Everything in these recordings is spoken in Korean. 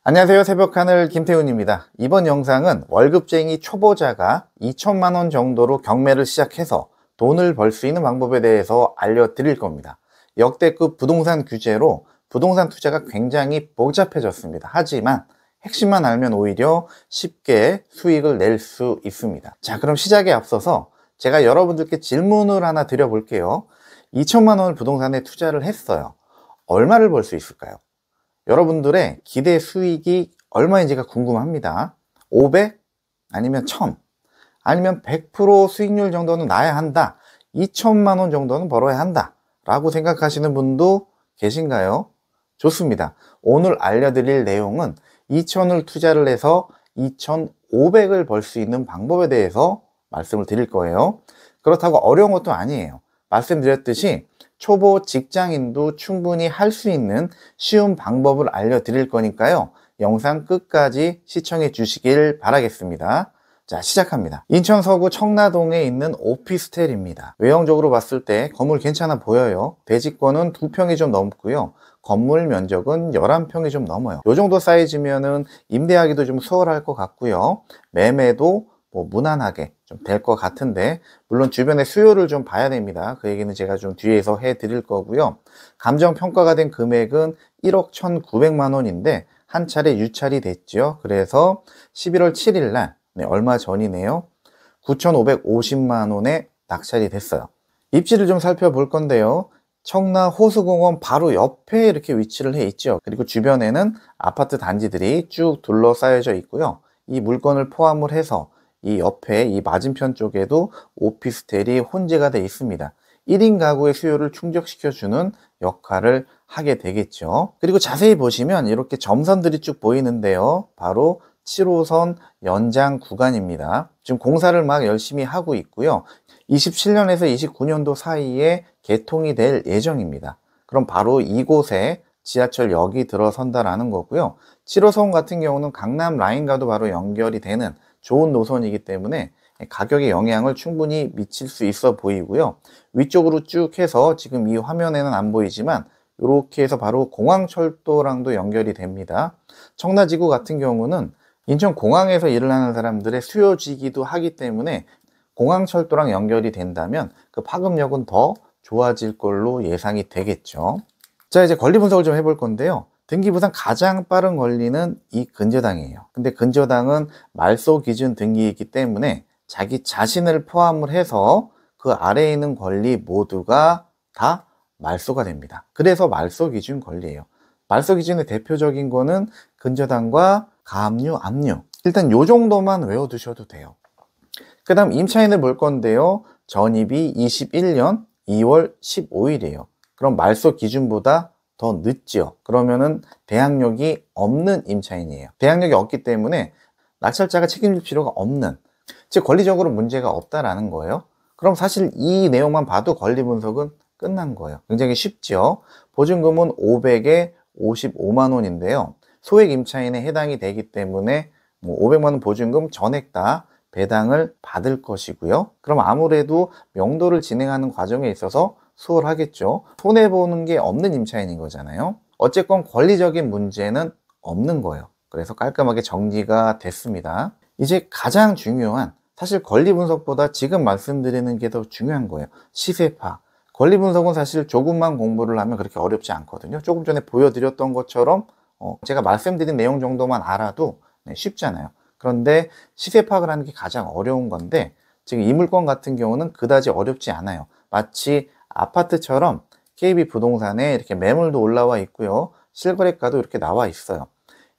안녕하세요. 새벽하늘 김태훈입니다. 이번 영상은 월급쟁이 초보자가 2천만 원 정도로 경매를 시작해서 돈을 벌 수 있는 방법에 대해서 알려드릴 겁니다. 역대급 부동산 규제로 부동산 투자가 굉장히 복잡해졌습니다. 하지만 핵심만 알면 오히려 쉽게 수익을 낼 수 있습니다. 자, 그럼 시작에 앞서서 제가 여러분들께 질문을 하나 드려볼게요. 2천만 원을 부동산에 투자를 했어요. 얼마를 벌 수 있을까요? 여러분들의 기대 수익이 얼마인지가 궁금합니다. 500? 아니면 1000? 아니면 100% 수익률 정도는 나야 한다. 2천만 원 정도는 벌어야 한다. 라고 생각하시는 분도 계신가요? 좋습니다. 오늘 알려드릴 내용은 2천을 투자를 해서 2,500을 벌 수 있는 방법에 대해서 말씀을 드릴 거예요. 그렇다고 어려운 것도 아니에요. 말씀드렸듯이 초보 직장인도 충분히 할 수 있는 쉬운 방법을 알려드릴 거니까요. 영상 끝까지 시청해 주시길 바라겠습니다. 자, 시작합니다. 인천 서구 청라동에 있는 오피스텔입니다. 외형적으로 봤을 때 건물 괜찮아 보여요. 대지권은 2평이 좀 넘고요. 건물 면적은 11평이 좀 넘어요. 이 정도 사이즈면은 임대하기도 좀 수월할 것 같고요. 매매도 무난하게 좀 될 것 같은데, 물론 주변의 수요를 좀 봐야 됩니다. 그 얘기는 제가 좀 뒤에서 해 드릴 거고요. 감정평가가 된 금액은 1억 1,900만 원인데 한 차례 유찰이 됐죠. 그래서 11월 7일 날, 얼마 전이네요, 9,550만 원에 낙찰이 됐어요. 입지를 좀 살펴볼 건데요. 청라 호수공원 바로 옆에 이렇게 위치를 해 있죠. 그리고 주변에는 아파트 단지들이 쭉 둘러싸여져 있고요. 이 물건을 포함을 해서 이 옆에 이 맞은편 쪽에도 오피스텔이 혼재가 되어 있습니다. 1인 가구의 수요를 충족시켜주는 역할을 하게 되겠죠. 그리고 자세히 보시면 이렇게 점선들이 쭉 보이는데요. 바로 7호선 연장 구간입니다. 지금 공사를 막 열심히 하고 있고요. 27년에서 29년도 사이에 개통이 될 예정입니다. 그럼 바로 이곳에 지하철역이 들어선다라는 거고요. 7호선 같은 경우는 강남 라인과도 바로 연결이 되는 좋은 노선이기 때문에 가격에 영향을 충분히 미칠 수 있어 보이고요. 위쪽으로 쭉 해서 지금 이 화면에는 안 보이지만 이렇게 해서 바로 공항철도랑도 연결이 됩니다. 청라지구 같은 경우는 인천공항에서 일을 하는 사람들의 수요지이기도 하기 때문에 공항철도랑 연결이 된다면 그 파급력은 더 좋아질 걸로 예상이 되겠죠. 자, 이제 권리 분석을 좀 해볼 건데요. 등기부상 가장 빠른 권리는 이 근저당이에요. 근데 근저당은 말소 기준 등기이기 때문에 자기 자신을 포함을 해서 그 아래에 있는 권리 모두가 다 말소가 됩니다. 그래서 말소 기준 권리예요. 말소 기준의 대표적인 거는 근저당과 가압류, 압류. 일단 요 정도만 외워두셔도 돼요. 그 다음 임차인을 볼 건데요. 전입이 21년 2월 15일이에요. 그럼 말소 기준보다 더 늦죠. 그러면은 대항력이 없는 임차인이에요. 대항력이 없기 때문에 낙찰자가 책임질 필요가 없는, 즉 권리적으로 문제가 없다라는 거예요. 그럼 사실 이 내용만 봐도 권리 분석은 끝난 거예요. 굉장히 쉽죠. 보증금은 500에 55만 원인데요. 소액 임차인에 해당이 되기 때문에 500만 원 보증금 전액 다 배당을 받을 것이고요. 그럼 아무래도 명도를 진행하는 과정에 있어서 수월하겠죠. 손해보는 게 없는 임차인인 거잖아요. 어쨌건 권리적인 문제는 없는 거예요. 그래서 깔끔하게 정리가 됐습니다. 이제 가장 중요한, 사실 권리 분석보다 지금 말씀드리는 게 더 중요한 거예요. 시세 파악. 권리 분석은 사실 조금만 공부를 하면 그렇게 어렵지 않거든요. 조금 전에 보여드렸던 것처럼 제가 말씀드린 내용 정도만 알아도 쉽잖아요. 그런데 시세 파악을 하는 게 가장 어려운 건데, 지금 이 물건 같은 경우는 그다지 어렵지 않아요. 마치 아파트처럼 KB부동산에 이렇게 매물도 올라와 있고요. 실거래가도 이렇게 나와 있어요.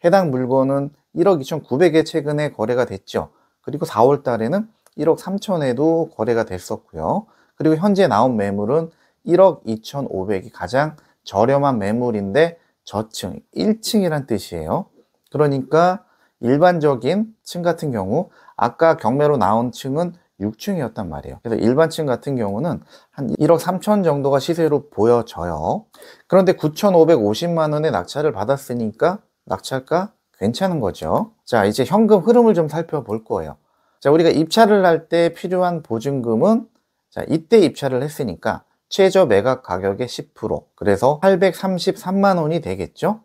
해당 물건은 1억 2,900에 최근에 거래가 됐죠. 그리고 4월 달에는 1억 3천에도 거래가 됐었고요. 그리고 현재 나온 매물은 1억 2,500이 가장 저렴한 매물인데 저층, 1층이란 뜻이에요. 그러니까 일반적인 층 같은 경우, 아까 경매로 나온 층은 6층이었단 말이에요. 그래서 일반층 같은 경우는 한 1억 3천 정도가 시세로 보여져요. 그런데 9,550만 원의 낙찰을 받았으니까 낙찰가 괜찮은 거죠. 자, 이제 현금 흐름을 좀 살펴볼 거예요. 자, 우리가 입찰을 할 때 필요한 보증금은, 자, 이때 입찰을 했으니까 최저 매각 가격의 10%, 그래서 833만 원이 되겠죠.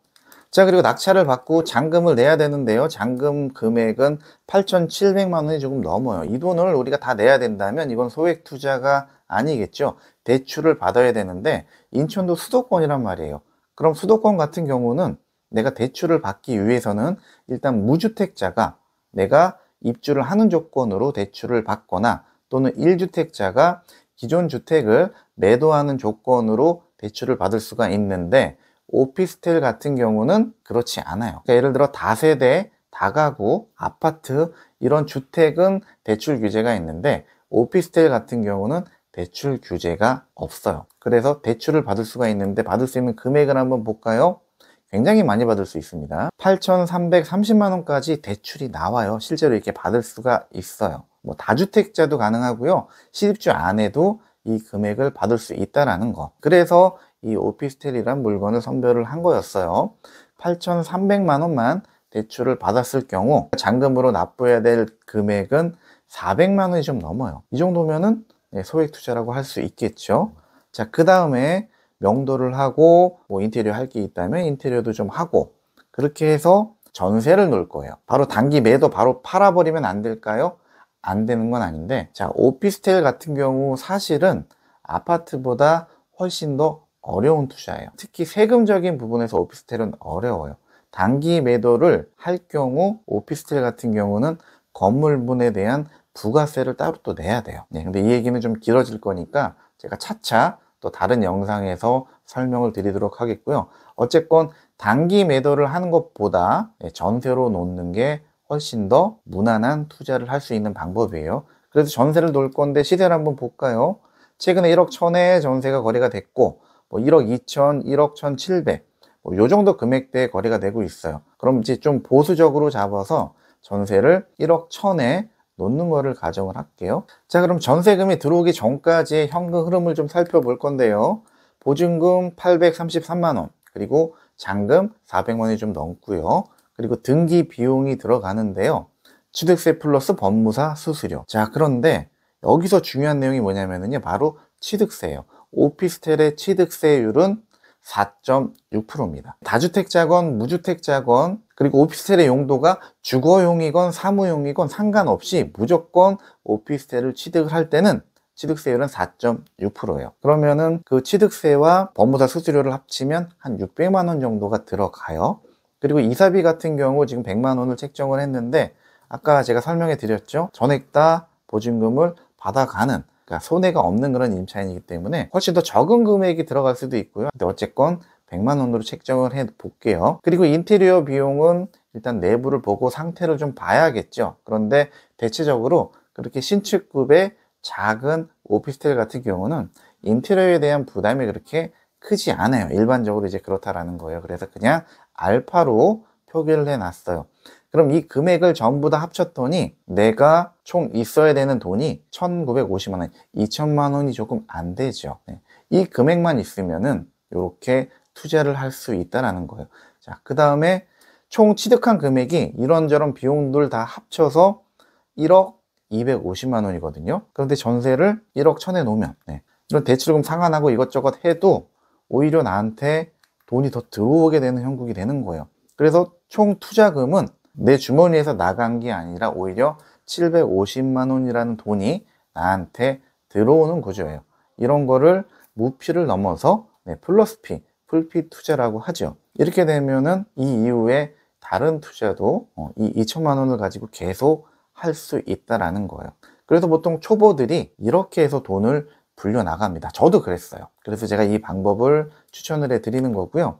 자, 그리고 낙찰을 받고 잔금을 내야 되는데요. 잔금 금액은 8,700만 원이 조금 넘어요. 이 돈을 우리가 다 내야 된다면 이건 소액 투자가 아니겠죠. 대출을 받아야 되는데 인천도 수도권이란 말이에요. 그럼 수도권 같은 경우는 내가 대출을 받기 위해서는 일단 무주택자가 내가 입주를 하는 조건으로 대출을 받거나 또는 1주택자가 기존 주택을 매도하는 조건으로 대출을 받을 수가 있는데 오피스텔 같은 경우는 그렇지 않아요. 그러니까 예를 들어 다세대, 다가구, 아파트 이런 주택은 대출 규제가 있는데 오피스텔 같은 경우는 대출 규제가 없어요. 그래서 대출을 받을 수가 있는데 받을 수 있는 금액을 한번 볼까요? 굉장히 많이 받을 수 있습니다. 8,330만 원까지 대출이 나와요. 실제로 이렇게 받을 수가 있어요. 뭐 다주택자도 가능하고요. 실입주 안에도 이 금액을 받을 수 있다라는 거. 그래서 이 오피스텔이란 물건을 선별을 한 거였어요. 8,300만 원만 대출을 받았을 경우 잔금으로 납부해야 될 금액은 400만 원이 좀 넘어요. 이 정도면은 소액 투자라고 할 수 있겠죠. 자, 그 다음에 명도를 하고 뭐 인테리어 할 게 있다면 인테리어도 좀 하고 그렇게 해서 전세를 놓을 거예요. 바로 단기 매도 바로 팔아버리면 안 될까요? 안 되는 건 아닌데, 자, 오피스텔 같은 경우 사실은 아파트보다 훨씬 더 어려운 투자예요. 특히 세금적인 부분에서 오피스텔은 어려워요. 단기 매도를 할 경우 오피스텔 같은 경우는 건물분에 대한 부가세를 따로 또 내야 돼요. 네, 근데 이 얘기는 좀 길어질 거니까 제가 차차 또 다른 영상에서 설명을 드리도록 하겠고요. 어쨌건 단기 매도를 하는 것보다 전세로 놓는 게 훨씬 더 무난한 투자를 할 수 있는 방법이에요. 그래서 전세를 놓을 건데 시세를 한번 볼까요? 최근에 1억 1천에 전세가 거래가 됐고 뭐 1억 2천, 1억 1,700, 뭐 요 정도 금액대에 거래가 되고 있어요. 그럼 이제 좀 보수적으로 잡아서 전세를 1억 1천에 놓는 거를 가정을 할게요. 자, 그럼 전세금이 들어오기 전까지의 현금 흐름을 좀 살펴볼 건데요. 보증금 833만 원, 그리고 잔금 400만 원이 좀 넘고요. 그리고 등기 비용이 들어가는데요. 취득세 플러스 법무사 수수료. 자, 그런데 여기서 중요한 내용이 뭐냐면요. 바로 취득세예요. 오피스텔의 취득세율은 4.6%입니다. 다주택자건 무주택자건 그리고 오피스텔의 용도가 주거용이건 사무용이건 상관없이 무조건 오피스텔을 취득을 할 때는 취득세율은 4.6%예요. 그러면은 그 취득세와 법무사 수수료를 합치면 한 600만 원 정도가 들어가요. 그리고 이사비 같은 경우 지금 100만 원을 책정을 했는데 아까 제가 설명해 드렸죠. 전액 다 보증금을 받아가는, 그러니까 손해가 없는 그런 임차인이기 때문에 훨씬 더 적은 금액이 들어갈 수도 있고요. 근데 어쨌건 100만 원으로 책정을 해 볼게요. 그리고 인테리어 비용은 일단 내부를 보고 상태를 좀 봐야겠죠. 그런데 대체적으로 그렇게 신축급의 작은 오피스텔 같은 경우는 인테리어에 대한 부담이 그렇게 크지 않아요. 일반적으로 이제 그렇다라는 거예요. 그래서 그냥 알파로 표기를 해 놨어요. 그럼 이 금액을 전부 다 합쳤더니 내가 총 있어야 되는 돈이 1,950만 원, 2천만 원이 조금 안 되죠. 이 금액만 있으면은 이렇게 투자를 할 수 있다라는 거예요. 자, 그 다음에 총 취득한 금액이 이런저런 비용들 다 합쳐서 1억 250만 원이거든요. 그런데 전세를 1억 1천에 놓으면 이런 대출금 상환하고 이것저것 해도 오히려 나한테 돈이 더 들어오게 되는 형국이 되는 거예요. 그래서 총 투자금은 내 주머니에서 나간 게 아니라 오히려 750만 원이라는 돈이 나한테 들어오는 구조예요. 이런 거를 무피를 넘어서 플러스 피, 풀피 투자라고 하죠. 이렇게 되면은 이 이후에 다른 투자도 이 2천만 원을 가지고 계속 할 수 있다라는 거예요. 그래서 보통 초보들이 이렇게 해서 돈을 불려 나갑니다. 저도 그랬어요. 그래서 제가 이 방법을 추천을 해 드리는 거고요.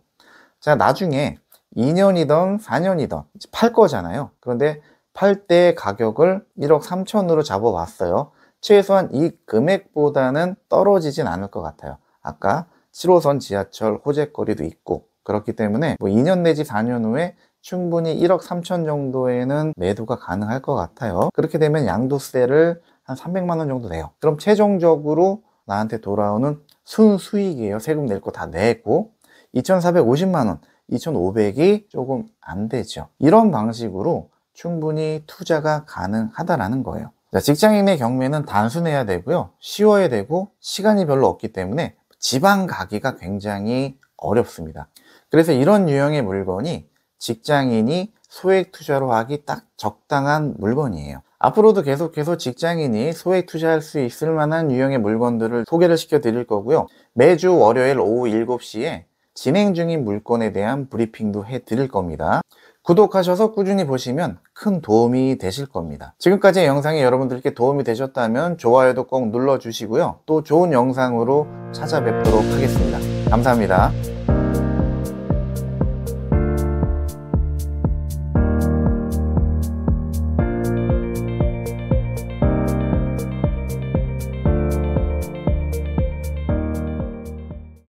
자, 나중에 2년이든 4년이든 팔 거잖아요. 그런데 팔 때 가격을 1억 3천으로 잡아왔어요. 최소한 이 금액보다는 떨어지진 않을 것 같아요. 아까 7호선 지하철 호재거리도 있고 그렇기 때문에 뭐 2년 내지 4년 후에 충분히 1억 3천 정도에는 매도가 가능할 것 같아요. 그렇게 되면 양도세를 한 300만 원 정도 내요. 그럼 최종적으로 나한테 돌아오는 순수익이에요. 세금 낼 거 다 내고 2,450만 원, 2,500이 조금 안 되죠. 이런 방식으로 충분히 투자가 가능하다라는 거예요. 자, 직장인의 경매는 단순해야 되고요. 쉬워야 되고 시간이 별로 없기 때문에 지방 가기가 굉장히 어렵습니다. 그래서 이런 유형의 물건이 직장인이 소액 투자로 하기 딱 적당한 물건이에요. 앞으로도 계속해서 직장인이 소액 투자할 수 있을 만한 유형의 물건들을 소개를 시켜 드릴 거고요. 매주 월요일 오후 7시에 진행 중인 물건에 대한 브리핑도 해 드릴 겁니다. 구독하셔서 꾸준히 보시면 큰 도움이 되실 겁니다. 지금까지의 영상이 여러분들께 도움이 되셨다면 좋아요도 꼭 눌러주시고요. 또 좋은 영상으로 찾아뵙도록 하겠습니다. 감사합니다.